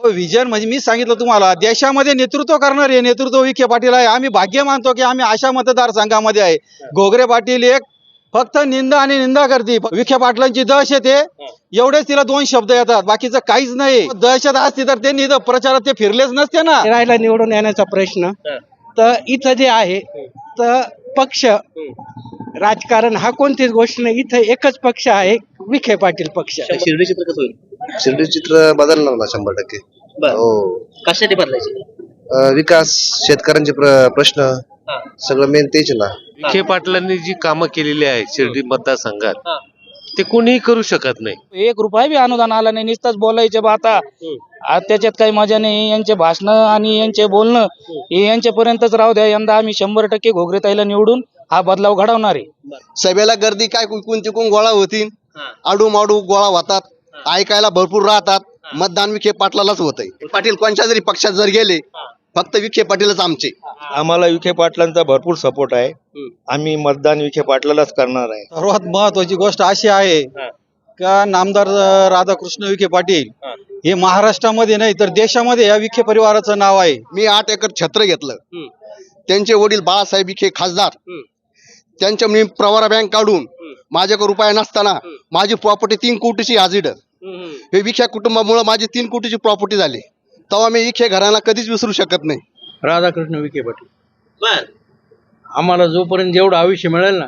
Vision म्हणजे मी सांगितलं तुम्हाला, देशामध्ये नेतृत्व करणारे नेतृत्व विखे पाटील आहे. आम्ही भाग्य मानतो की आम्ही अशा मतदारसंघामध्ये आहे. घोगरे पाटील एक फक्त निंदा आणि निंदा करते. विखे पाटलांची दहशत आहे, एवढेच तिला दोन शब्द येतात, बाकीचं काहीच नाही. दहशत असती तर त्यांनी प्रचारात ते फिरलेच नसते ना. राहायला निवडून येण्याचा प्रश्न तर इथं जे आहे तर पक्ष राजकारण हा कोणतीच गोष्ट नाही. इथं एकच पक्ष आहे, विखे पाटील पक्ष. शिर्डी चित्र कसं होईल? शिर्डी चित्र बदलणार ना 100%. बरं. हो. कशासाठी बदलायचे? विकास, शेतकऱ्यांचे प्रश्न सगळं मेन तेच आहे ना. विखे पाटलांनी जी कामं केलेली आहे शिर्डी मतदारसंघात ते कोणीही करू शकत नाही. 1 रुपया बी अनुदान आला नाही, नुसतंच बोलायचे बा आता. आज त्याच्यात काही मजा नाही. यांचे भाषण आणि यांचे बोलणं हे यांच्यापर्यंतच राहू द्या. यंदा आम्ही 100% घोगरेताईला निवडून हा बदलाव घडवणार आहे. सभेला गर्दी काय कुंकून तिकून गोळा होतील, आडू माडू गोळा होतात, ऐकायला भरपूर राहतात. मतदान विखे पाटलालाच होतंय. पाटील कोणत्या जरी पक्षात जर गेले, फक्त विखे पाटीलच आमचे. आम्हाला विखे पाटलांचा भरपूर सपोर्ट आहे. आम्ही मतदान विखे पाटलालाच करणार आहे. सर्वात महत्वाची गोष्ट अशी आहे का नामदार राधाकृष्ण विखे पाटील हे महाराष्ट्रामध्ये नाही तर देशामध्ये या विखे परिवाराचं नाव आहे. मी 8 एकर छत्र घेतलं. त्यांचे वडील बाळासाहेब विखे खासदार, त्यांच्या मी प्रवरा बँक काढून माझ्याकडे रुपया नसताना माझी प्रॉपर्टी 3 कोटीची आजिड. हे विखे कुटुंबामुळे माझी 3 कोटीची प्रॉपर्टी झाली. तेव्हा मी विखे घराला कधीच विसरू शकत नाही. राधाकृष्ण विखे पाटील. बर. आम्हाला जोपर्यंत जेवढं आयुष्य मिळेल ना,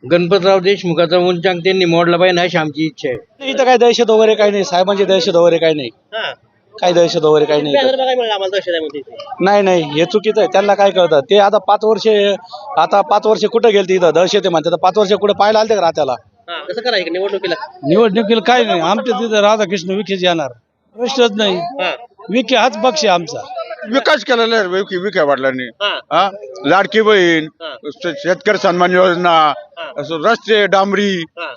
गणपतराव देशमुखाचा उंचांक त्यांनी मोडला पाहिजे अशी आमची इच्छा आहे. इथं काय दहशत वगैरे काही नाही, साहेबांची दहशत वगैरे काही नाही. काही दहशत वगैरे काही नाही. बॅनर बघायला मिळालं आम्हाला दहशत नाही नाही, हे चुकीचं आहे. त्यांना काय कळतं ते. आता 5 वर्ष कुठे गेलते इथं दहशत आहे म्हणते, 5 वर्ष कुठे पाहायला आलते का रात्याला? कसं करायचं निवडणुकीला? निवडणुकीला काय नाही, आमच्या तिथं राधाकृष्ण विखेच येणार, प्रश्नच नाही. विखे हाच पक्ष आहे आमचा. विकास केलेला आहे विखे पाटलांनी. हा. लाडकी बहीण, शेतकरी सन्मान योजना, रस्ते, डांबरी,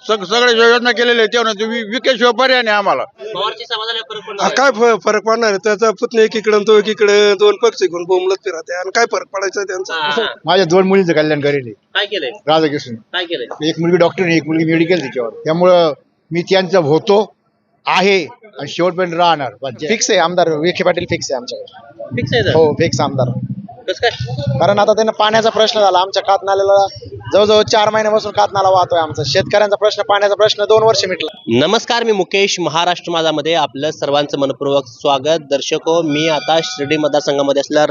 सगळ्या योजना केलेल्या आहेत. विकेश पर्याय नाही आम्हाला. पवारची सभा झाल्यावर फरक पडणार? काय फरक पडणार आहे? त्याचा पुतणे एकीकडे तो एकीकडे, दोन पक्ष घेऊन बोंबलत फिरते आणि काय फरक पडायचा त्यांचा? माझ्या 2 मुलींचं कल्याण करेल काय केलंय? राधाकृष्ण. काय केलंय? एक मुलगी डॉक्टर आणि एक मुलगी मेडिकल त्याच्यावर. त्यामुळं मी त्यांचा होतो आहे आणि शेवटपर्यंत राहणार. फिक्स आहे आमदार विखे पाटील, फिक्स आहे आमच्याकडे. फिक्स आहे. हो, फिक्स आमदार. कसं काय? कारण आता त्यांना पाण्याचा प्रश्न झाला. आमच्या कातनाल्याला जवळजवळ 4 महिन्यापासून कातनाला वाहतोय. आमचा शेतकऱ्यांचा प्रश्न, पाण्याचा प्रश्न 2 वर्ष मिटला. नमस्कार, मी मुकेश. महाराष्ट्र माझामध्ये आपलं सर्वांचं मनपूर्वक स्वागत. दर्शको, मी आता शिर्डी मतदारसंघामध्ये असलेला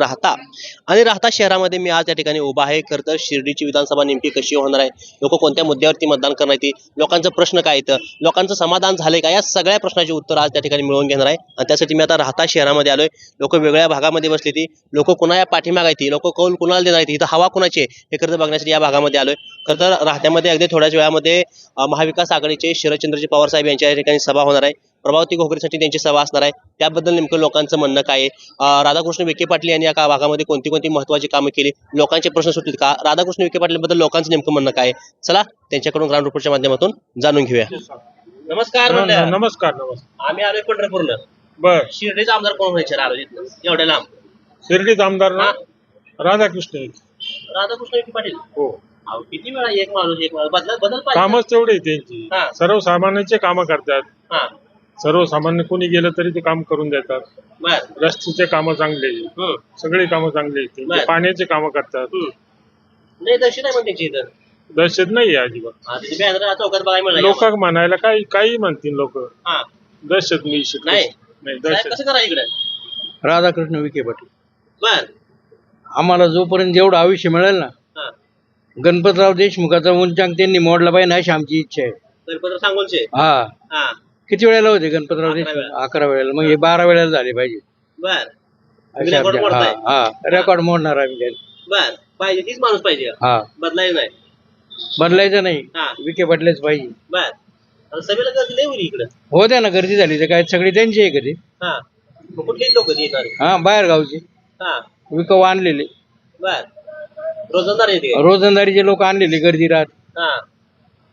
राहता शहरामध्ये मी आज या ठिकाणी उभा आहे. खरं तर शिर्डीची विधानसभा नेमकी कशी होणार आहे, लोक कोणत्या मुद्द्यावरती मतदान करणार आहेत, लोकांचा प्रश्न काय येतं, लोकांचं समाधान झालंय का, या सगळ्या प्रश्नाची उत्तर आज त्या ठिकाणी मिळवून घेणार आहे. आणि त्यासाठी मी आता राहता शहरामध्ये आलोय. लोक वेगळ्या भागामध्ये बसली ती, लोक कुणा या पाठीमाग आहेत, लोक कौल कुणाला देणार आहेत, इथं हवा कुणाची आहे हे खरं बघण्यासाठी या भागामध्ये आलोय. खरं तर राहत्यामध्ये अगदी थोड्याच वेळामध्ये महाविकास आघाडीचे शरदचंद्रजी पवार साहेब यांच्या ठिकाणी सभा होणार आहे. प्रभावती घोगरेसाठी त्यांची सभा असणार आहे. त्याबद्दल नेमकं लोकांचं म्हणणं काय आहे, राधाकृष्ण विखे पाटील यांनी या भागामध्ये कोणती कोणती महत्त्वाची कामं केली, लोकांचे प्रश्न सुटतील का, राधाकृष्ण विखे पाटील बद्दल लोकांचं नेमकं म्हणणं काय आहे, चला त्यांच्याकडून ग्राउंड रिपोर्टच्या माध्यमातून जाणून घेऊया. नमस्कार. नमस्कार. आम्ही आलोय पंढरपूरला. बर. शिर्डीचा आमदार कोण व्हायचे आलो एवढ्या लांब? शिर्डीचा आमदार राधाकृष्ण विखे पाटील. हो. अहो, किती वेळा एक माणूस बदल पाहिजे. कामच तेवढे त्यांची. सर्वसामान्यांचे कामं करतात. सर्वसामान्य कोणी गेलं तरी ते काम करून देतात. रस्त्याचे कामं चांगले, सगळे कामं चांगले. पाण्याचे कामं करतात. नाही दहशत आहे पण त्यांची इथं. दहशत नाही अजिबात. चौकात बघायला मिळालं. लोक म्हणायला काही म्हणतील लोक. दहशत नाही. दहशत कसं करा इकडे? राधाकृष्ण विखे पाटील. बर. आम्हाला जोपर्यंत जेवढं आयुष्य मिळेल ना, गणपतराव देशमुखाचा उंचांक त्यांनी मोडला पाहिजे अशी आमची इच्छा आहे. गणपतराव सांगोलचे. हा. किती वेळेला होते गणपतराव देशमुख? 11 वेळेला. मग हे 12 वेळेला झाले पाहिजे. बर. रेकॉर्ड मोडणार आम्ही. बर. पाहिजे तीच माणूस पाहिजे. बदलायचं नाही. बदलायचं नाही, विखे पाटलेच पाहिजे. बर. सभेला गर्दी नाही होईल इकडं? हो द्या ना, गर्दी झाली तर काय सगळी त्यांची आहे कधी. कुठलीच लोक येणार? बाहेर गावची विकव आणलेले. बर. रोजंदार येते. रोजंदारीचे लोक आणलेले, गर्दी राहत.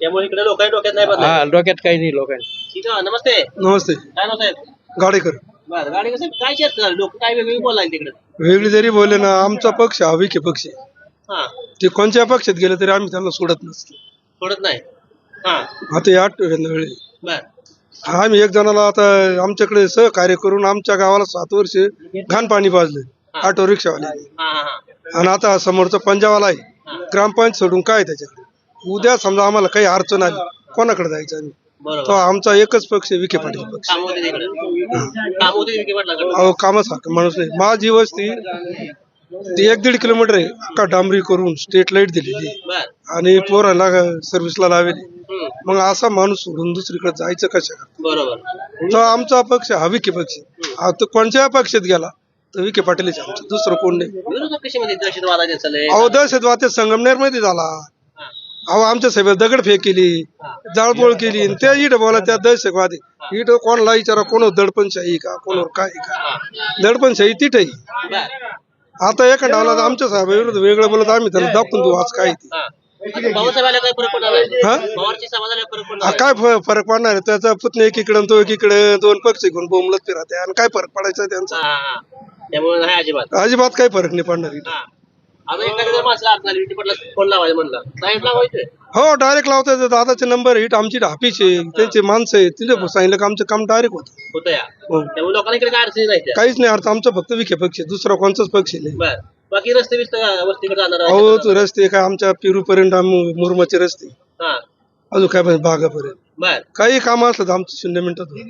त्यामुळे इकडे लोक डोक्यात नाही बदलायचं. डोक्यात काही नाही लोकांनी. ठीक आहे. नमस्ते. नमस्ते. काय नाव साहेब? गाडेकर. बर. गाडी कसं काय चर्चा लोक काय वेगळी बोलायला तिकडे? वेगळी जरी बोलले ना, आमचा पक्ष हा विखे पक्ष आहे. ते कोणत्या पक्षात गेले तरी आम्ही त्यांना सोडत नसतो. सोडत नाही. आता या 8 वेळी बर. आम्ही एक जणाला आता आमच्याकडे सहकार्य करून आमच्या गावाला 7 वर्ष घाण पाणी पाजलं ऑटो रिक्षावाले. आणि आता समोरचा पंजाबवाला आहे ग्रामपंचायत सोडून काय त्याच्याकडे. उद्या समजा आम्हाला काही अडचण आली कोणाकडे जायचं आम्ही. तो आमचा एकच पक्ष आहे, विखे पाटील पक्ष. अहो कामासारखं माणूस नाही. माझी वस्ती ती 1-1.5 किलोमीटर आहे. अख्खा डांबरी करून स्ट्रीट लाईट दिलेली आणि पोरांना सर्व्हिसला लावली. मग असा माणूस सोडून दुसरीकडे जायचं कशा. तो आमचा पक्ष हा विखे पक्ष. तो कोणत्या पक्षात गेला तर विखे पाटीलच आमचं, दुसरं कोण नाही. अहो दहशतवाद संगमनेर मध्ये झाला. अहो आमच्या सभेत दगडफेक केली, जाळपोळ केली आणि त्या इथं बोला त्या दहशतवादी. इथं कोणाला विचारा कोण दडपणशाही का कोणावर काय का. दडपणशाही तिथेही. आता एका डावला आमच्या साहेबाविरुद्ध वेगळं बोलत आम्ही त्याला दाखवून देऊ आज काय ते. काय फरक पडणार आहे. त्याचा पुतणे एकीकडे तो एकीकडे 2 पक्ष घेऊन बोंबलत फिरते आणि काय फरक पडायचा त्यांचा. अजिबात काही फरक नाही पडणार इथे. हो डायरेक्ट लावता येतं. दादाचे नंबर हिट आमची ऑफिस आहे, त्यांचे माणसं आहे, तिथे सांगितलं का आमचं काम डायरेक्ट होतं. काहीच नाही अर्थ. आमचं फक्त विखे पक्ष आहे, दुसरा कोणताच पक्ष नाही. बाकी रस्ते हो तो रस्ते काय आमच्या पिरू पर्यंत मुरमाचे रस्ते अजून काय बागापर्यंत काही काम असलं तर आमचं 0 मिनिटात नाही.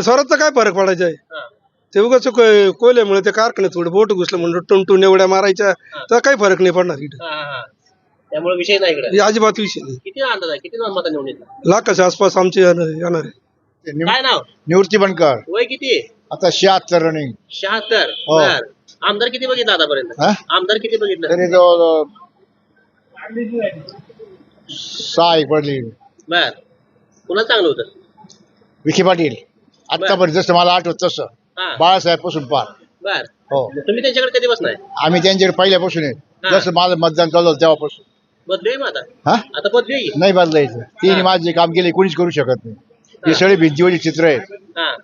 स्वराजचा काय फरक पडायचा आहे. ते उगाच कोयल्यामुळे ते कारखान्यात थोडं बोट घुसलं म्हणून टुनटुन एवढ्या मारायच्या तर काही फरक नाही पडणार इथं. त्यामुळे विषय नाही अजिबात विषय नाही. किती अंदाज आहे, किती मत निवडून लाखाच्या आसपास आमचे येणार आहे. काय नाव निवृत्ती बनकर. वय किती आता 76 रनिंग. 76. आमदार किती बघितलं आतापर्यंत. आमदार किती बघितलं तरी जवळ 6 पडली. बर कुणाला चांगलं होतं. विखे पाटील आतापर्यंत जसं मला आठवत तसं बाळासाहेब पासून पार. बर हो तुम्ही त्यांच्याकडे कधी बसणार. आम्ही त्यांच्याकडे पहिल्यापासून आहे. जसं माझं मतदान चालू झालं तेव्हापासून. बदलू मग हा आता बदलू आहे. नाही बदलायचं. तिने माझे काम केले कोणीच करू शकत नाही. हे सगळे भिंतीवरचे चित्र आहेत.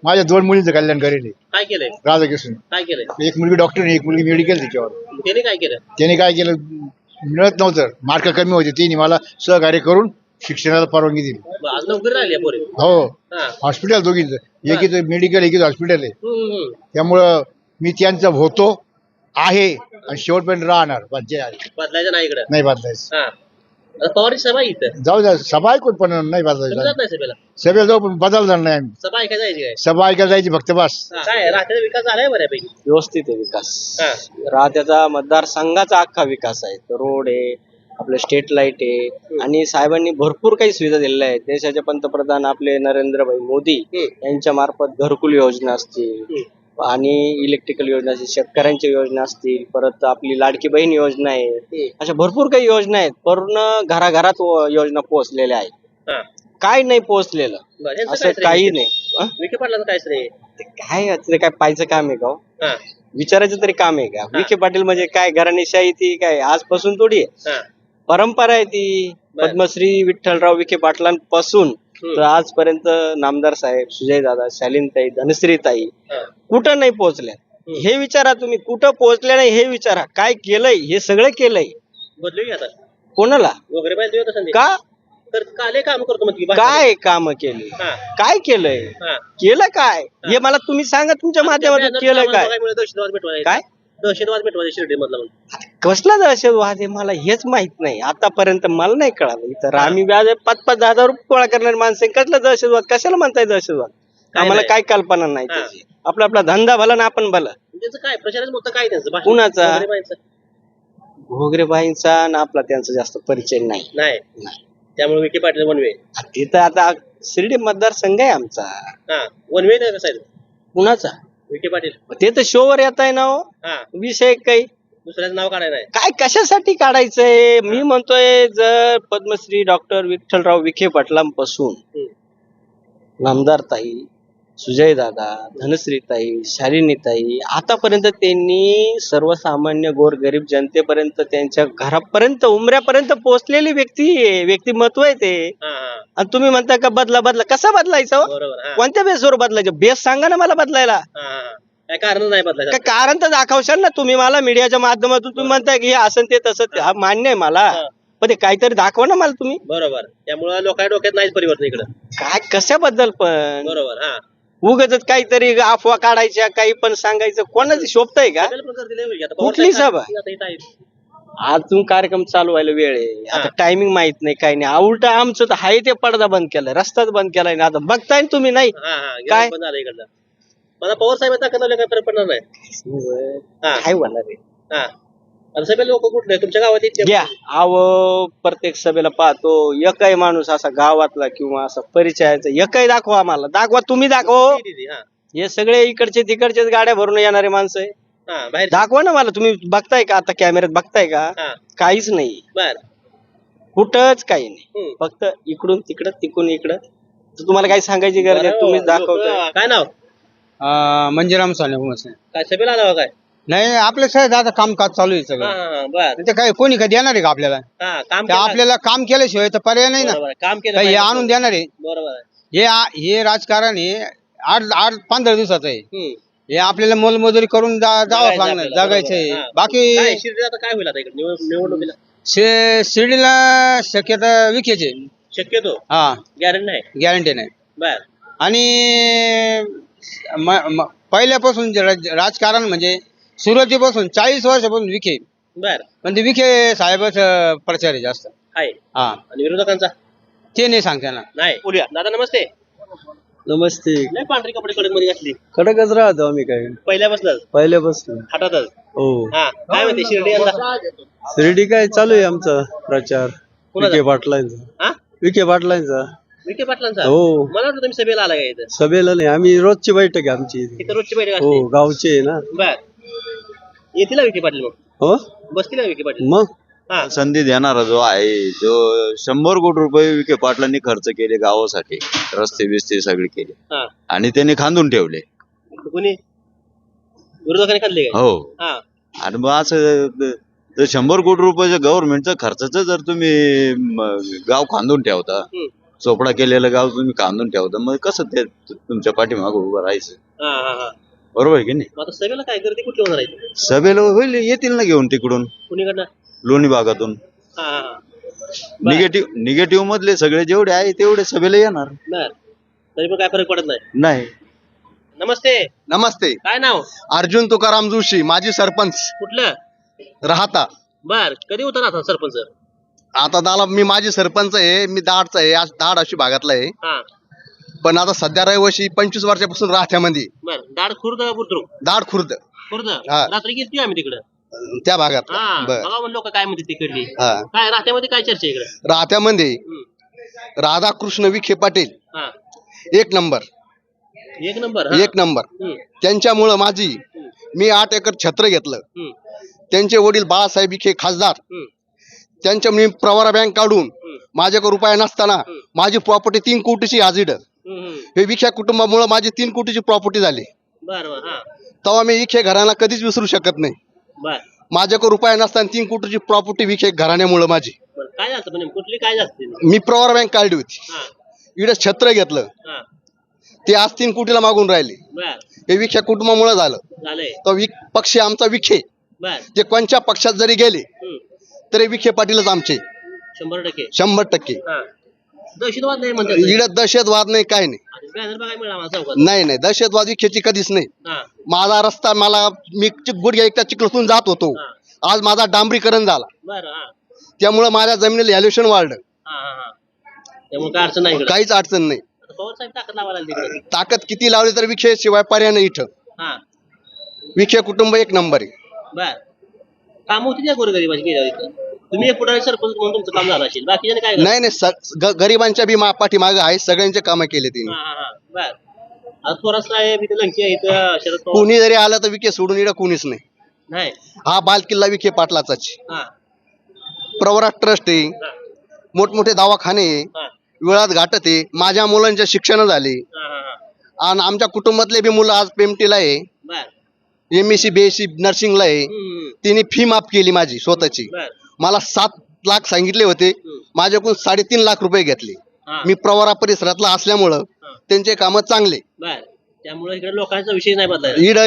माझ्या 2 मुलींचं कल्याण करेल. काय केलंय राधाकृष्ण. काय केलंय. एक मुलगी डॉक्टर एक मुलगी मेडिकल. त्याच्यावर त्याने काय केलं. त्याने काय केलं मिळत नव्हतं. मार्क कमी होते. तिने मला सहकार्य करून शिक्षणाला परवानगी दिली. आज नोकरी राहिली पोरी. हो हॉस्पिटल दोघींचं. एकीचं मेडिकल एकीचं हॉस्पिटल आहे. त्यामुळं मी त्यांचा होतो आहे आणि शेवटपर्यंत राहणार. बदलायचं नाही इकडे नाही बदलायचं. पवारची सभा इथं जाऊ द्या. सभा ऐकून पण नाही बदलायचं. नाही सभेला सभेला जाऊ पण बदलणार नाही आम्ही. सभा ऐकायला जायची काय. सभा ऐकायला जायची फक्त बस. काय राहत्याचा विकास झालाय बऱ्यापैकी. व्यवस्थित आहे विकास. राहत्याचा मतदारसंघाचा अख्खा विकास आहे. रोड आहे, आपलं स्ट्रीट लाईट आहे आणि साहेबांनी भरपूर काही सुविधा दिलेल्या आहेत. देशाचे पंतप्रधान आपले नरेंद्रभाई मोदी यांच्या मार्फत घरकुल योजना असतील आणि इलेक्ट्रिकल योजना असतील, शेतकऱ्यांच्या योजना असतील, परत आपली लाडकी बहीण योजना आहे. अशा भरपूर काही योजना आहेत. पूर्ण घराघरात योजना पोहोचलेल्या आहेत. काय नाही पोहोचलेलं असं काही नाही. विखे पाटलांचं काय श्रेय. काय ते काय पाहायचं काम आहे का. विचारायचं तरी काम आहे का. विखे पाटील म्हणजे काय घराणेशाही ती काय आजपासून थोडी आहे. परंपरा आहे ती. पद्मश्री विठ्ठलराव विखे पाटलांपासून तर आजपर्यंत नामदार साहेब, सुजयदादा, शालीनताई, धनश्रीताई कुठं नाही पोहोचल्या. हे विचारा तुम्ही. कुठं पोहोचल्या नाही हे विचारा. काय केलंय हे सगळं केलंय. बदलू आता कोणाला वगैरे पाहिजे का. तर काले काम करतो मग काय काम केली. काय केलंय. केलं काय हे मला तुम्ही सांगा. तुमच्या माध्यमातून केलं काय. दहशतवाद मिटवायचा. काय दहशतवाद मिटवायचा शिर्डी मधला. कसला दहशतवाद आहे मला हेच माहित नाही. आतापर्यंत मला नाही कळालं. इतर आम्ही व्याज 5,000-5,000 रुपये गोळा करणारे माणसं. कसला दहशतवाद कशाला म्हणताय दहशतवाद. आम्हाला काय कल्पना नाही त्याची. आपला आपला धंदा भला ना आपण भला. त्याचं काय प्रचाराचं मुद्दा काय त्यांचं. कुणाचा. घोगरेबाईंचा ना आपला त्यांचा जास्त परिचय नाही. त्यामुळे विखे पाटील वनवे. तिथं आता शिर्डी मतदारसंघ आहे आमचा. वनवे नाही कसा कुणाचा. विखे पाटील. ते तर शोवर येत आहे ना. विषय काही दुसऱ्याचं नाव काढायला नाही. काय कशासाठी काढायचंय. मी म्हणतोय जर पद्मश्री डॉक्टर विठ्ठलराव विखे पाटलांपासून नामदार ताई, सुजयदादा, धनश्रीताई, शालिनीताई आतापर्यंत त्यांनी सर्वसामान्य गोरगरीब जनतेपर्यंत त्यांच्या घरापर्यंत उमऱ्यापर्यंत पोहोचलेली व्यक्तिमत्व आहे ते. आणि तुम्ही म्हणता का बदला बदला. कसा बदलायचा. कोणत्या बेसवर बदलायचं. बेस सांगा ना मला बदलायला. काय कारण नाही बदलायचं. काय कारण तर दाखवशाल ना तुम्ही मला मीडियाच्या माध्यमातून. तुम्ही म्हणताय की हे असं ते तसं ते. हा मान्य आहे मला. पण ते काहीतरी दाखवा ना मला तुम्ही. बरोबर, त्यामुळे लोकांच्या डोक्यात नाहीच परिवर्तन इकडं. काय कशाबद्दल पण बरोबर. हा उगाच काहीतरी अफवा काढायच्या काही पण सांगायचं कोणाचं शोभतंय का. सभेला पण गर्दी लय होईल आता. कुठली सभा? आता इथं आहे. अजून कार्यक्रम चालू व्हायला वेळ आहे. आता टायमिंग माहित नाही काही नाही. उलट आमचं तर हाय ते पडदा बंद केलाय, रस्ताच बंद केलाय ना. आता बघताय ना तुम्ही नाही काय काय? पण झालं इकडलं. मला पवार साहेब ताकद लावल्या काय फरक पडणार नाही. हा. काय होणार आहे. हा. आणि सगळे लोक कुठले तुमच्या गावात इतके? घ्या अव प्रत्येक सभेला पाहतो एकही माणूस असा गावातला किंवा असा परिचयाचा एकही दाखवा आम्हाला. दाखवा तुम्ही दाखवा. हा. हे सगळे इकडचे तिकडचेच गाड्या भरून येणारे माणसं आहे. हा, बाहेर. दाखवा ना मला. तुम्ही बघताय का आता कॅमेऱ्यात बघताय का? हा. काहीच नाही, बर. कुठंच काही नाही. हम्म. फक्त इकडून तिकडं तिकडून इकडं. तर तुम्हाला काही सांगायची गरज आहे, तुम्हीच दाखवताय. काय नाव? मंजुराम साने. काय सभेला आला हो काय? नाही आपलं साहेब आता कामकाज चालू आहे हा, सगळं. हा, बर. ते काय कोणी कधी देणार आहे का आपल्याला? हा, काम ते केलं. आपल्याला काम केल्याशिवाय तर पर्याय नाही ना. बरोबर आहे. काम केलं काही हे पाहिजे. आणून देणार आहे. बरोबर आहे. हे राजकारण हे 8-15 दिवसाचं आहे. हम्म. हे आपल्याला मोलमजुरी करून जावंच जगायचं लागणार, आपल्याला. जगायचंय. बरोबर. हा. बाकी काय शिर्डीला आता काय होईल आता इकडे निवडणुकीला? शिर्डीला शक्यता विखेचे. शक्यतो हा, गॅरंटी नाही. गॅरंटी नाही. बर. आणि पहिल्यापासून जे राजकारण म्हणजे सुरुवातीपासून 40 वर्षापासून विखे. बर. पण ते विखे साहेबच प्रचार आहे जास्त. आहे. हा, आणि विरोधकांचा ते नाही सांगता ना. नाही. बोलूया. दादा नमस्ते. नमस्ते. नाही पांढरी कपडे कडक मध्ये घातली कडकच राहतो आम्ही काय पहिल्यापासून पहिल्यापासून. हातातच. हो. हा, काय म्हणते शिर्डी यंदा? शिर्डी काय चालू आहे आमचा प्रचार. कोणाचा? पाटलांचा. हा? विखे पाटलांचा. विखे पाटलांचा. हो. मला वाटतं तुम्ही सभेला आला का इथं? सभेला नाही, आम्ही रोजची बैठक आहे आमची. इथं रोजची बैठक असते. हो, गावचे आहे ना. बर. येतील विखे पाटील मग? हो, बसतील विखे पाटील? मग हा. संधी देणारा जो आहे जो 100 कोटी रुपये विखे पाटलांनी खर्च केले गावासाठी, रस्ते बिस्ते सगळे केले हा. आणि त्यांनी खांदून ठेवले. कोणी विरोधकांनी खाल्ले काय? हो. हा. आणि मग असं जर 100 कोटी रुपयाचं गव्हर्नमेंटचं खर्चाचं जर तुम्ही गाव खांदून ठेवता, हम्म. चोपडा केलेलं गाव तुम्ही खांदून ठेवता, मग कसं ते तुमच्या पाठीमागं उभं राहायचं? हा, हा, हा. बरोबर आहे की नाही? मग आता सभेला काय गर्दी कुठली होणार आहे? सभेला होईल, येतील ना घेऊन तिकडून कुणीकडनं? लोणी भागातून. हा, हा, हा. बर. निगेटिव्ह मधले सगळे जेवढे आहे तेवढे सभेला येणार बर. तरी पण काय फरक पडत नाही. नाही. नमस्ते. नमस्ते. काय नाव? अर्जुन तुकाराम जोशी, माजी सरपंच कुठलं? राहता. बर. कधी होता ना सरपंच? आता मी माजी सरपंच आहे. मी दाडचा आहे, दाड अशी भागातला आहे. हा. पण आता सध्या रहिवाशी 25 वर्षापासून राहत्यामध्ये. बर. दाड खुर्द बुद्रुक? दाड खुर्द खुर्द. हा. रात्री गेलती आम्ही तिकडं. त्या भागात. हा. बर. बघा लोक काय म्हणते तिकडली. हा. काय राहत्यामध्ये काय चर्चा आहे इकडं? राहत्यामध्ये हम्म. राधाकृष्ण विखे पाटील हा. एक नंबर. एक नंबर. हा. एक नंबर. हम्म. त्यांच्यामुळं मी 8 एकर छत्र घेतलं. हम्म. त्यांचे वडील बाळासाहेब विखे खासदार. हम्म. त्यांच्या मी प्रवरा बँक काढून माझ्याकडे रुपया नसताना माझी प्रॉपर्टी 3 कोटीची आजिड. हम्म. हे विखे कुटुंबामुळे माझी 3 कोटीची प्रॉपर्टी झाली. बर बर. हा. तेव्हा मी विखे घराणा कधीच विसरू शकत नाही. बर. माझ्याकडे रुपया नसताना 3 कोटीची प्रॉपर्टी विखे घराण्यामुळे माझी. बर. काय झालं म्हणजे कुठली काय जास्त? मी प्रवरा बँक काढली होती. हा. इकडे छत्र घेतलं. हा. ते आज 3 कोटीला मागून राहिले. बर. हे विखे कुटुंबामुळे झालं. झालंय. तो पक्ष आमचा विखे. बर. ते कोणत्या पक्षात जरी गेले हम्म. तरी विखे पाटीलच आमचे 100%. 100%. हा. दहशतवाद नाही म्हणतात. इकडे दहशतवाद नाही, काय नाही. बॅनर बघायला मिळाला मला चौकात. नाही दहशतवाद विखेची कधीच नाही. हा. माझा रस्ता मी गुडघ्या एकटा चिखलातून जात होतो. हा. आज माझा डांबरीकरण झाला. बर. हा. त्यामुळे माझ्या जमिनीला व्हॅल्युएशन वाढलं. हा, हा, हा. त्यामुळे काय अडचण नाही इकडं. काहीच अडचण नाही. आता पवार साहेब ताकद लावायला तिकडे. ताकद किती लावली तर विखे शिवाय पर्याय नाही इथं. हा. विखे कुटुंब एक नंबर आहे. बर. काम होती त्या गोरगरीबाची गेल्या इथं. तुम्ही एक पुढारी सरपंच म्हणून तुमचं काम झालं असेल. बाकीच्याने काय केलं? नाही गरिबांच्या बी पाठीमागं आहे. सगळ्यांचे कामं केले तिने. हा, हा, हा. बर. आज थोरात साहेब इथं लंके आहे, इथं शरद पवार. कुणी जरी आलं तर विखे सोडून इकडं कुणीच नाही. नाही. हा बाल किल्ला विखे पाटलाचाच. हा. प्रवरा ट्रस्ट आहे. हा. मोठमोठे दवाखाने आहे. हा. वेळात घाटत आहे. माझ्या मुलांचे शिक्षण झाले. हा, हा, हा. आणि आमच्या कुटुंबातले बी मुलं आज पेमटीला आहे. बर. MSc BSc नर्सिंगला आहे. हम्म. तिने फी माफ केली माझी स्वतःची. बर. मला 7 लाख सांगितले होते. माझ्याकडून 3.5 लाख रुपये घेतले. हा. मी प्रवरा परिसरातला असल्यामुळं हा. त्यांचे काम चांगले. बर. त्यामुळे इकडे लोकांचा विषय नाही बदलायला. इड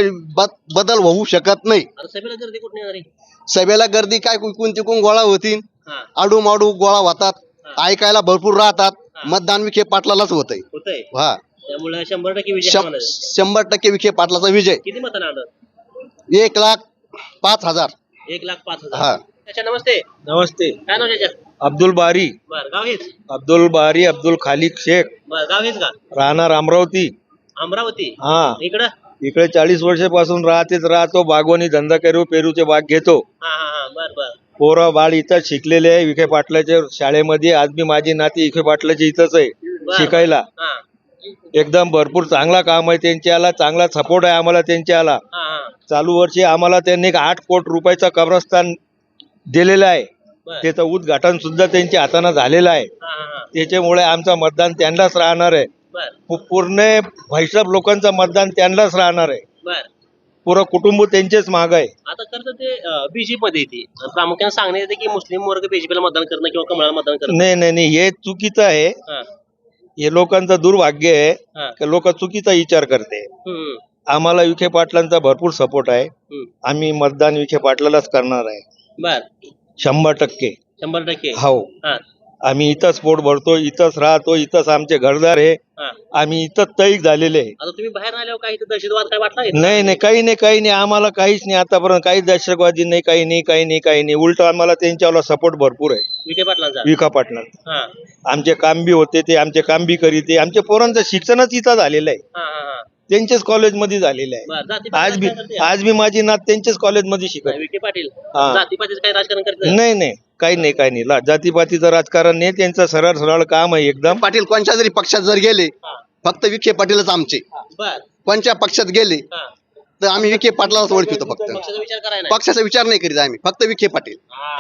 बदल होऊ शकत नाही. आता सभेला गर्दी कुठे येणार आहे? सभेला गर्दी काय कोण तिकून गोळा होतील. हा. आडूमाडू गोळा होतात, ऐकायला भरपूर राहतात. मतदान विखे पाटलालाच होतंय. होतंय हा, त्यामुळे 100% विजय शं- म्हणायचं. 100% विखे पाटलाचा विजय. किती मतांना आलं? 1,05,000. 1,05,000. हा. त्याच्या नमस्ते. नमस्ते. काय नाव त्याच्या? अब्दुल बारी. बर गाव हेच. अब्दुल बारी अब्दुल खालिक शेख. बर गाव हेच का? राहणार अमरावती. अमरावती. हा, इकडं. इकडे 40 वर्षापासून राहतो. बागवानी धंदा करू, पेरूचे बाग घेतो. हा हा हा. बर बर. पोरं बाळ इथंच शिकलेले आहे विखे पाटलाच्या शाळेमध्ये. आज मी माझी नाती विखे पाटलाची इथंच आहे शिकायला. हा एकदम भरपूर चांगला काम आहे त्यांच्याला, चांगला सपोर्ट आहे आम्हाला त्यांच्याला. हा हा. चालू वर्षी आम्हाला त्यांनी 8 कोटी रुपयाचं कब्रस्तान दिलेलं आहे. बर. त्याचं उद्घाटन सुद्धा त्यांच्या हातानं झालेलं आहे. हा हा हा. त्याच्यामुळे आमचं मतदान त्यांनाच राहणार आहे. बर पूर्ण भैसब लोकांचं मतदान त्यांनाच राहणार आहे. बर. पुरं कुटुंब त्यांचेच माग आहे. आता खरं तर ते बीजेपी मध्ये येते, प्रामुख्याने सांगण्यात येते की मुस्लिम वर्ग बीजेपीला मतदान करणं किंवा कमळाला मतदान करणं. नाही, हे चुकीचं आहे. हा. हे लोकांचं दुर्भाग्य आहे हा. की लोक चुकीचा विचार करते. हम्म. आम्हाला विखे पाटलांचा भरपूर सपोर्ट आहे. हम्म. आम्ही मतदान विखे पाटलालाच करणार आहे. बर 100%. 100%. हो, हा आम्ही इथंच पोट भरतो, इथंच राहतो, इथंच आमचे घरदार आहे. हा. आम्ही इथंच तैक झालेले आहे. आता तुम्ही बाहेर आल्यावर काही इथं दहशतवाद काय वाटला? नाही, काही नाही. आम्हाला काहीच नाही आतापर्यंत. काही दहशतवादी नाही, काही नाही. उलट आम्हाला त्यांच्यावर सपोर्ट भरपूर आहे विखे पाटलांचा. विखा पाटलांचा. हा आमचे काम बी होते, ते आमचे काम बी करीते. आमच्या पोरांचं शिक्षणच इथं झालेलं आहे. हा हा हा. त्यांच्याच कॉलेजमध्ये झालेलं आहे. बर जाती आज बी माझी नात त्यांच्याच कॉलेजमध्ये शिकत. विखे पाटील हा. जातीपातीचं काही राजकारण करत नाही, काही नाही. जातीपातीचं राजकारण नाही, त्यांचं सरळ काम आहे एकदम. पाटील कोणत्या जरी पक्षात जर गेले, फक्त विखे पाटीलच आमचे. बर. कोणत्या पक्षात गेले हा. तर आम्ही विखे पाटलालाच ओळखतो. फक्त पक्षाचा विचार करायला पक्षाचा विचार नाही करीत आम्ही, फक्त विखे पाटील.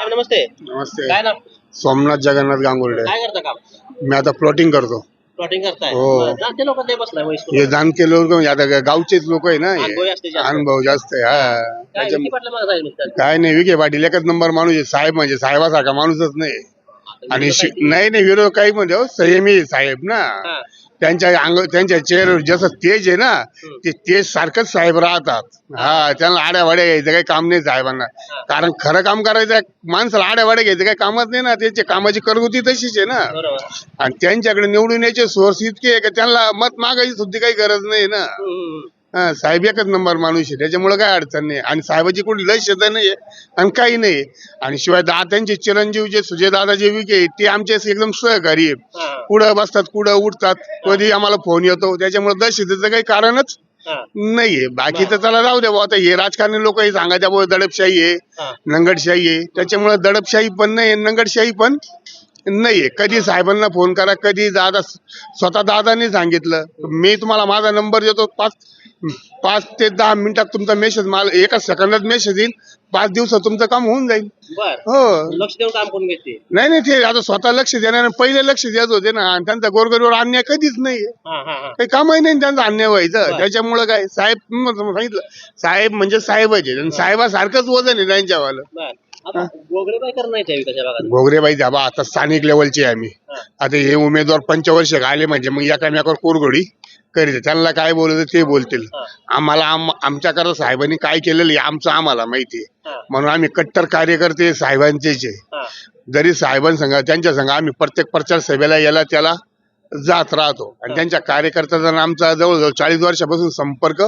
नमस्ते. नमस्ते. काय नाव? सोमनाथ जगन्नाथ गांगुर्डे. काय करता काम? मी आता प्लॉटिंग करतो. प्लॉटिंग करताय? हो. बरं. जाणते लोक ते बसलाय वयस्कर. हे जाणते लोक म्हणजे आता गावचेच लोक आहे ना हे. अनुभवी असते जास्त. अनुभव जास्त आहे. हा, काय विखे पाटला मागं जाईल मग त्यात? काय नाही, विखे पाटील एकच नंबर माणूस आहे. साहेब म्हणजे साहेबासारखा माणूसच नाही. आणि नाही विरोध काही म्हणजे हो, संयमी साहेब ना. हा. त्यांच्या चेहऱ्यावर जसं तेज आहे ना, ते तेज सारखंच साहेब राहतात. हा, त्यांना आड्यावाड्या घ्यायचं काही काम नाही साहेबांना. कारण खरं काम करायचं माणसाला आड्यावाड्या घ्यायचं काही कामच नाही ना. त्यांच्या कामाची करगुती तशीच आहे ना. बरोबर. आणि त्यांच्याकडे निवडून यायचे सोर्स इतके आहे की त्यांना मत मागायची सुद्धा काही गरज नाही ना. हा, साहेब एकच नंबर माणूस आहे, त्याच्यामुळे काय अडचण नाही. आणि साहेबाची कुठली लय शेत नाहीये आणि काही नाही. आणि शिवाय त्यांचे चिरंजीव जे सुजय दादा जे विखे ते आमचे एकदम सहकारी आहे. हा. कुठं बसतात, कुठं उठतात, कधी आम्हाला फोन येतो. त्याच्यामुळे दहशतीचं काही कारणच हा. नाहीये. बाकी तर त्याला राहू द्या बुवा. आता हे राजकारणी लोक सांगा त्यामुळे दडपशाही आहे, हा. नंगडशाही आहे. त्याच्यामुळे दडपशाही पण नाही, नंगडशाही पण नाहीये. कधी साहेबांना फोन करा, कधी दादा स्वतः दादानी सांगितलं, मी तुम्हाला माझा नंबर देतो, 5 ते 10 मिनिटात तुमचा मेसेज, मला एका सेकंदात मेसेज येईल, 5 दिवसात तुमचं काम होऊन जाईल. बर. हो, लक्ष देऊन काम करून घेते. नाही ते आता स्वतः लक्ष देणार, पहिले लक्ष देत होते ना. आणि त्यांचा गोरगरीवर अन्याय कधीच नाहीये, हा हा हा. काही कामही नाही त्यांचा अन्याय व्हायचं. बरं. त्याच्यामुळे काय साहेब सांगितलं, साहेब म्हणजे साहेबच आहे. आणि साहेबासारखंच वजन आहे त्यांच्यावालं. बर. आता गोगरेबाई करणं नाही त्या विकासच्या भागात. घोगरेबाई जाबा आता स्थानिक लेवलचे आहे आम्ही. हा. आता हे उमेदवार पंचवर्षिक आले म्हणजे मग एकामेकावर कोरघोडी करीत. त्यांना काय बोलत ते बोलतील. हा. आम्हाला आमच्याकडे साहेबांनी काय केलेलं आहे आमचं आम्हाला माहिती आहे. हा. म्हणून आम्ही कट्टर कार्यकर्ते साहेबांचेच आहे. हा. जरी साहेबांसंग त्यांच्या संघ आम्ही प्रत्येक प्रचार सभेला याला त्याला जात राहतो. आणि त्यांच्या कार्यकर्त्यांचा आमचा जवळजवळ 40 वर्षापासून संपर्क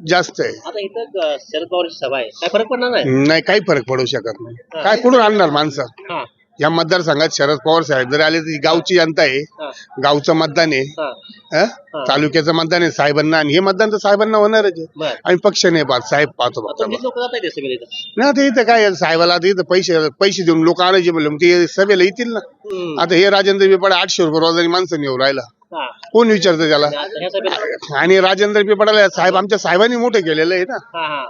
जास्त आहे. आता इथं शरद पवारची सभा आहे, काय फरक पडणार नाही? नाही, काही फरक पडू शकत नाही. काय कुठून आणणार माणसं? हा. या मतदारसंघात शरद पवार साहेब जरी आले तर गावची जनता आहे, हा. गावचं मतदान आहे, हा. हं? तालुक्याचं मतदान आहे साहेबांना. आणि हे मतदान तर साहेबांना होणारच आहे. बर. आणि पक्ष नाही पाहत, साहेब पाहतो फक्त. तुम्ही लोक जात आहे सगळे इथं. नाही आता इथं काय आहे, साहेबाला आता इथं पैसे देऊन लोक आणायचे म्हणलं मग ते सभेला येतील ना. आता हे राजेंद्र बिपाडा 800 रुपये रोजानी माणसं येऊ राहिला, हा. कोण विचारतं त्याला? आता ह्या सभेला. आणि राजेंद्र बिपाडाला साहेब आमच्या साहेबांनी मोठं केलेलं आहे ना. हा हा.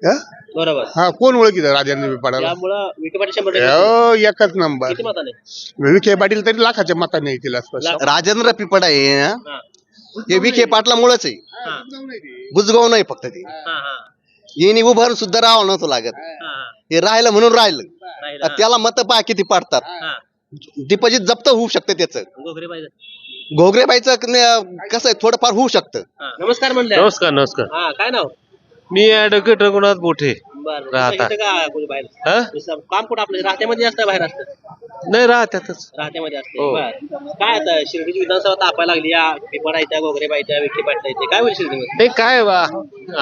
हं? बरोबर. हा, कोण ओळखीत राजेंद्र बिपाडाला? त्यामुळं विखे पाटील 100%. हो, एकच नंबर. किती मताने? विखे पाटील तरी लाखाच्या मताने येतील आसपास. राजेंद्र पिपडा आहे ना, हा. हे विखे पाटलामुळेच आहे. हा. बुजगाव नाही फक्त ते. हा हा. येणी उभारून सुद्धा राहावं नव्हतं लागत. हा हा. हे राहिलं म्हणून राहिलं. राहिलं, हा. त्याला मत पहा किती पाडतात. हा. डिपॉझिट जप्त होऊ शकतं त्याचं. गोगरेबाई. घोगरेबाईचं कसं आहे, थोडंफार होऊ शकतं. हा. नमस्कार म्हणलं. नमस्कार. हा, काय नाव? मी ऍडव्होकेट रघुनाथ बोठे. बर. बरं राहता. इथं का कोणी बाहेर हा? काम कुठं आपलं राहत्यामध्ये असतं बाहेर असतं नाही राहत्यातच. राहत्यामध्ये असते हो. बरं काय आता शिर्डीची विधानसभा तापायला लागली या पिपळा येत्या गोगरे बायत्या विखे पाटला येते काय होईल शिर्डीमध्ये नाही काय बा,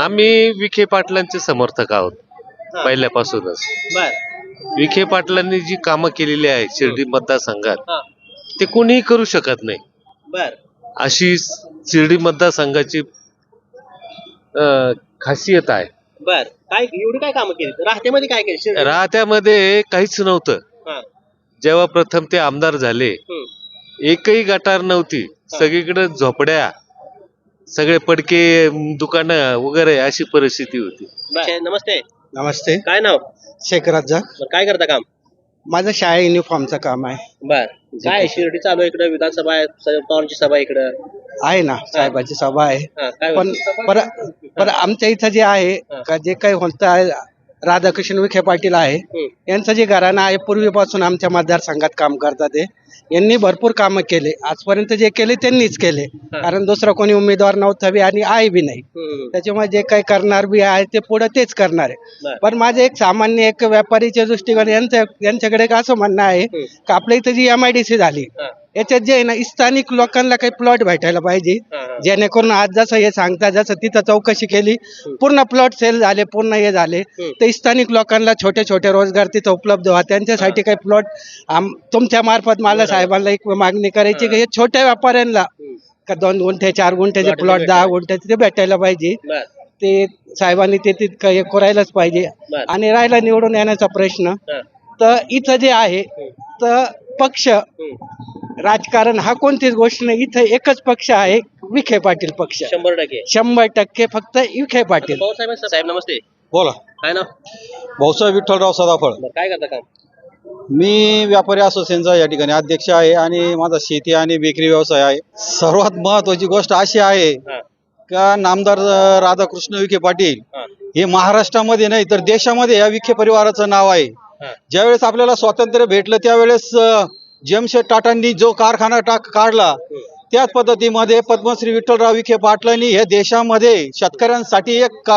आम्ही विखे पाटलांचे समर्थक आहोत हा. पहिल्यापासूनच. बर विखे पाटलांनी जी कामं केलेली आहेत शिर्डी मतदारसंघात हा ते कोणीही करू शकत नाही. बर अशी शिर्डी मतदारसंघाची खासियत आहे. बर काय एवढी काय कामं केली राहत्यामध्ये काय केली शिर्डी राहत्यामध्ये काहीच नव्हतं. हा जेव्हा प्रथम ते आमदार झाले हम्म. एकही गटार नव्हती. सगळीकडे झोपड्या, सगळे पडके दुकानं वगैरे अशी परिस्थिती होती. बर. नमस्ते नमस्ते, काय नाव शेख राजा. बरं काय करता काम माझं शाळा युनिफॉर्मचं काम आहे. बर काय शिर्डी चालू आहे इकडे विधानसभा आहे शरद पवारांची सभा आहे इकडं आहे ना, साहेबाची सभा आहे. हा, काय पण पर पर आमच्या इथं जे आहे का जे काही होत आहे, राधाकृष्ण विखे पाटील आहे यांचं जे घराणं आहे पूर्वीपासून आमच्या मतदारसंघात काम करतात ते. यांनी भरपूर कामं केले, आजपर्यंत जे केले त्यांनीच केले, कारण दुसरा कोणी उमेदवार नव्हता बी आणि आहे बी नाही. त्याच्यामुळे जे काही करणार बी आहे ते पुढे तेच करणार आहे. पण माझं एक सामान्य एक व्यापारीच्या दृष्टिकोन यांच्याकडे एक असं म्हणणं आहे की आपल्या इथं जी MIDC झाली याच्यात जे आहे ना स्थानिक लोकांना काही प्लॉट भेटायला पाहिजे, जेणेकरून आज जसं हे सांगता जसं तिथं चौकशी केली पूर्ण प्लॉट सेल झाले, पूर्ण हे झाले, ते स्थानिक लोकांना छोटे छोटे रोजगार तिथं उपलब्ध व्हा, त्यांच्यासाठी काही प्लॉट तुमच्या मार्फत मला साहेबांना एक मागणी करायची की हे छोट्या व्यापाऱ्यांना का 2 गुंठे 4 गुंठ्याचे प्लॉट 10 गुंठ्याचे ते भेटायला पाहिजे. ते साहेबांनी ते तितकं हे करायलाच पाहिजे. आणि राहिला निवडून येण्याचा प्रश्न, तर इथं जे आहे तर पक्ष राजकारण हा कोणतीच गोष्ट नाही. इथं एकच पक्ष आहे, विखे पाटील पक्ष. 100% 100% फक्त विखे पाटील. पवार साहेब नमस्ते बोला. काय नाव भाऊसाहेब विठ्ठलराव सदाफळ. बरं काय करता काम मी व्यापारी असोसिएशनचा या ठिकाणी अध्यक्ष आहे आणि माझा शेती आणि बेकरी व्यवसाय आहे. सर्वात महत्वाची गोष्ट अशी आहे हा का नामदार राधाकृष्ण विखे पाटील हा हे महाराष्ट्रामध्ये नाही तर देशामध्ये या विखे परिवाराचं नाव आहे. हा ज्यावेळेस आपल्याला स्वातंत्र्य भेटलं त्यावेळेस जमशेद टाटांनी जो कारखाना काढला त्याच पद्धतीमध्ये पद्मश्री विठ्ठलराव विखे पाटलांनी हे देशामध्ये शेतकऱ्यांसाठी एक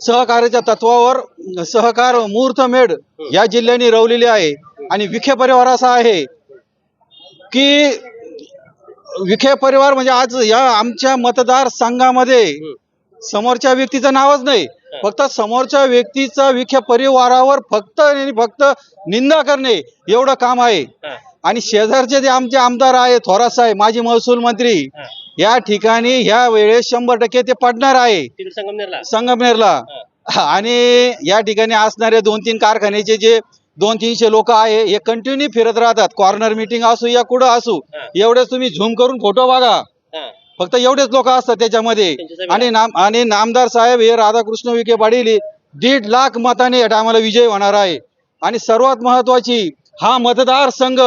सहकार्याच्या तत्वावर सहकार मुहूर्तमेढ या जिल्ह्याने रवलेली आहे. आणि विखे परिवार असा आहे की विखे परिवार म्हणजे आज या आमच्या मतदारसंघामध्ये समोरच्या व्यक्तीचं नावच नाही, फक्त समोरच्या व्यक्तीचा विखे परिवारावर फक्त आणि फक्त निंदा करणे एवढं काम आहे. आणि शेजारचे जे आमचे आमदार आहे थोरात साहेब माजी महसूल मंत्री या ठिकाणी ह्या वेळेस 100% ते पडणार आहे संगमनेरला. आणि या ठिकाणी असणारे 2-3 कारखान्याचे जे 200-300 लोक आहे हे कंटिन्यू फिरत राहतात, कॉर्नर मीटिंग असू या कुठं असू, एवढेच तुम्ही झूम करून फोटो बघा, फक्त एवढेच लोक असतात त्याच्यामध्ये. आणि नामदार साहेब हे राधाकृष्ण विखे पाटील 1.5 लाख मताने या टायमाला विजय होणार आहे. आणि सर्वात महत्वाची हा मतदारसंघ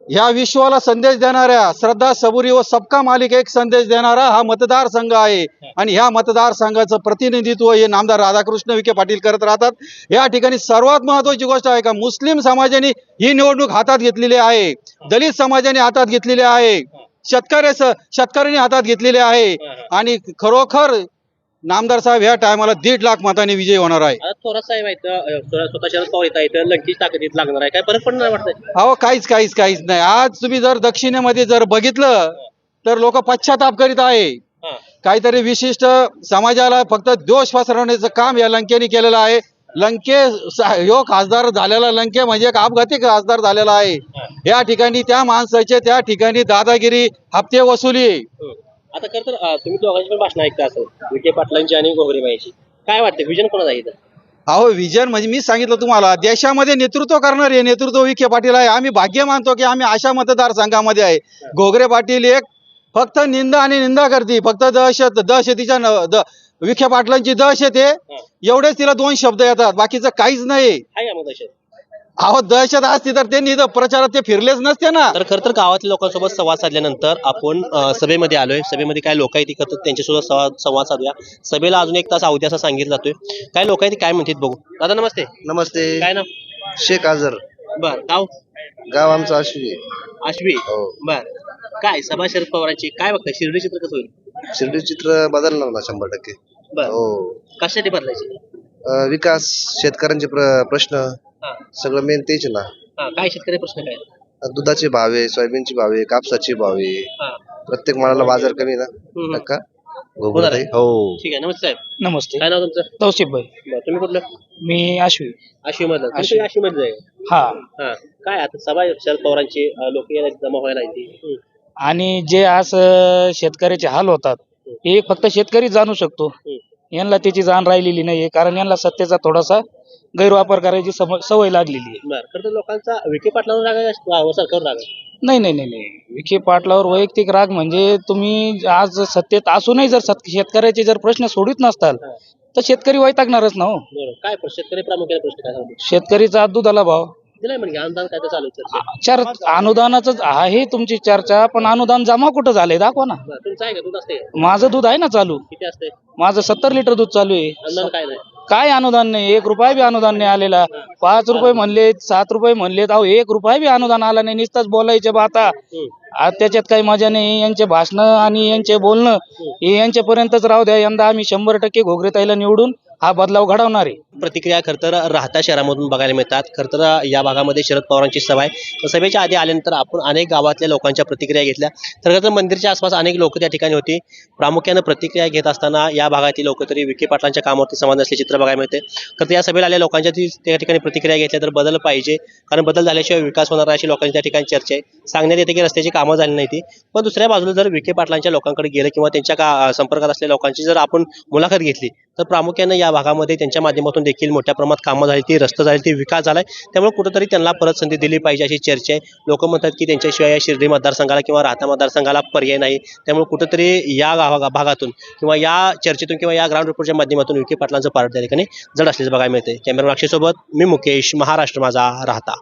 ह्या विश्वाला संदेश देणाऱ्या श्रद्धा सबुरी व सबका मालिक एक संदेश देणारा हा मतदारसंघ आहे. आणि ह्या मतदारसंघाचं प्रतिनिधित्व हे नामदार राधाकृष्ण विखे पाटील करत राहतात. या ठिकाणी सर्वात महत्वाची गोष्ट आहे का मुस्लिम समाजाने ही निवडणूक हातात घेतलेली आहे, दलित समाजाने हातात घेतलेली आहे, शेतकऱ्यांनी हातात घेतलेले आहे. आणि खरोखर नामदार साहेब ह्या टायमाला 1.5 लाख मताने विजय होणार आहे. थोरात साहेब आहेत स्वतः शरद पवार येत आहेत लंकेश ताकदीत लागणार आहे काय फरक पडणार वाटतंय अहो काहीच नाही. आज तुम्ही जर दक्षिणेमध्ये जर बघितलं तर लोक पश्चाताप करीत आहे. काहीतरी विशिष्ट समाजाला फक्त दोष पसरवण्याचं काम या लंकेने केलेलं आहे. लंके ह्यो खासदार झालेला लंके म्हणजे एक अपघाती खासदार झालेला आहे. या ठिकाणी त्या माणसाचे त्या ठिकाणी दादागिरी हप्ते वसुली. आता खरं तर तुम्ही दोघांची पण भाषण ऐकता असेल विखे पाटलांची आणि गोगरेबाईची, काय वाटतं विजन कोणाचं आहे इथं? अहो विजन म्हणजे मी सांगितलं तुम्हाला देशामध्ये नेतृत्व करणार हे नेतृत्व विखे पाटील आहे. आम्ही भाग्य मानतो की आम्ही अशा मतदारसंघामध्ये आहे. घोगरे पाटील एक फक्त निंदा आणि निंदा करते, फक्त दहशतीच्या विखे पाटलांची दहशत आहे एवढेच तिला 2 शब्द येतात, बाकीचं काहीच नाही. अहो दहशत असती तर त्यांनी प्रचारात ते फिरलेच नसते ना. तर खरं तर गावातल्या लोकांसोबत संवाद साधल्यानंतर आपण सभेमध्ये आलोय. सभेमध्ये काय लोक आहेत करतात त्यांच्यासोबत संवाद साधूया. सभेला अजून 1 तास अवधी असा सांगितलं जातोय. काय लोक आहेत काय म्हणतात बघू. दादा नमस्ते. नमस्ते. काय नाव? शेख आझर. बर गाव आमचं आश्वी. बर काय सभा शरद पवारांची काय बघताय शिर्डी चित्र कसं होईल? शिर्डी चित्र बदलणार ना 100%. बर कशासाठी बदलायची? विकास, शेतकऱ्यांचे प्रश्न सगळं मेन तेच ना. काय शेतकरी प्रश्न काय दुधाचे भाव आहे, सोयाबीनचे भाव आहे, कापसाचे भाव आहे. प्रत्येक मालाला बाजार कमी ना का होणार आहे? हो. ठीक आहे. नमस्ते साहेब. नमस्ते. काय नाव तुमचं? तौसिफ भाई. बरं, तुम्ही कुठलं? मी आश्वी. आशिव मधलं. आशिव. आशिव मध्ये आहे. हा. हा. काय आता सभा आहे शरद पवारांची, लोक यायला जमा व्हायला येते. आणि जे आज शेतकऱ्याचे हाल होतात हे फक्त शेतकरी जाणू शकतो. यांना त्याची जाण राहिलेली नाहीये, कारण यांना सत्तेचा थोडासा गैरवापर करायची सवय लागलेली आहे. बरं, खरं तर लोकांचा विखे पाटलावर राग आहे का सरकारवर राग आहे? नाही. विखे पाटलावर वैयक्तिक राग म्हणजे तुम्ही आज सत्तेत असूनही जर शेतकऱ्याचे जर प्रश्न सोडित नसताल तर शेतकरी वैतागणारच ना हो. बरं, काय शेतकरी प्रामुख्याने प्रश्न काय सांगतो? शेतकरीचा दुधाला भाव दिलाय म्हणजे अनुदान काय तर चालू आहे चर्चा. अनुदानाचं आहे तुमची चर्चा, पण अनुदान जमा कुठं झालंय दाखवा ना. बरं, तुमचं आहे का दूध असते? माझं दूध आहे ना चालू. किती असते? माझं 70 लिटर दूध चालू आहे. अनुदान काय नाही? काय अनुदान नाही, 1 रुपया बी अनुदान नाही आलेला. 5 रुपये म्हणलेत, 7 रुपये म्हणलेत, अहो 1 रुपया बी अनुदान आला नाही. नुसतंच बोलायचे बा आता. आज त्याच्यात काही मजा नाही. यांचे भाषण आणि यांचे बोलणं हे यांच्यापर्यंतच राहू द्या. यंदा आम्ही 100% घोगरेताईला निवडून हा बदलाव घडवणार आहे. प्रतिक्रिया खरं तर राहता शहरामधून बघायला मिळतात. खरं तर या भागामध्ये शरद पवारांची सभा आहे. सभेच्या आधी आल्यानंतर आपण अनेक गावातल्या लोकांच्या प्रतिक्रिया घेतल्या. तर खरं तर मंदिरच्या आसपास अनेक लोक त्या ठिकाणी होती. प्रामुख्यानं प्रतिक्रिया घेत असताना या भागातील लोक तरी विखे पाटलांच्या कामावरती समाधान असल्याचे चित्र बघायला मिळते. तर या सभेला आलेल्या लोकांच्या त्या ठिकाणी प्रतिक्रिया घेतल्या तर बदल पाहिजे, कारण बदल झाल्याशिवाय विकास होणार अशी लोकांची त्या ठिकाणी चर्चा आहे. सांगण्यात येते की रस्त्याची कामं झाली नाही ती, पण दुसऱ्या बाजूला जर विखे पाटलांच्या लोकांकडे गेलं किंवा त्यांच्या संपर्कात असलेल्या लोकांची जर आपण मुलाखत घेतली तर प्रामुख्यानं या भागामध्ये त्यांच्या माध्यमातून देखील मोठ्या प्रमाणात कामं झाली, ती रस्ते झाली, ती विकास झालाय. त्यामुळे कुठेतरी त्यांना परत संधी दिली पाहिजे अशी चर्चा आहे. लोक म्हणतात की त्यांच्याशिवाय या शिर्डी मतदारसंघाला किंवा राहता मतदारसंघाला पर्याय नाही. त्यामुळे कुठेतरी या भागातून किंवा या चर्चेतून किंवा या ग्राउंड रिपोर्टच्या माध्यमातून विखे पाटलांचं पारड त्या ठिकाणी जड असल्याचं बघायला मिळते. कॅमेरा अक्षयसोबत मी मुकेश, महाराष्ट्र माझा, राहता.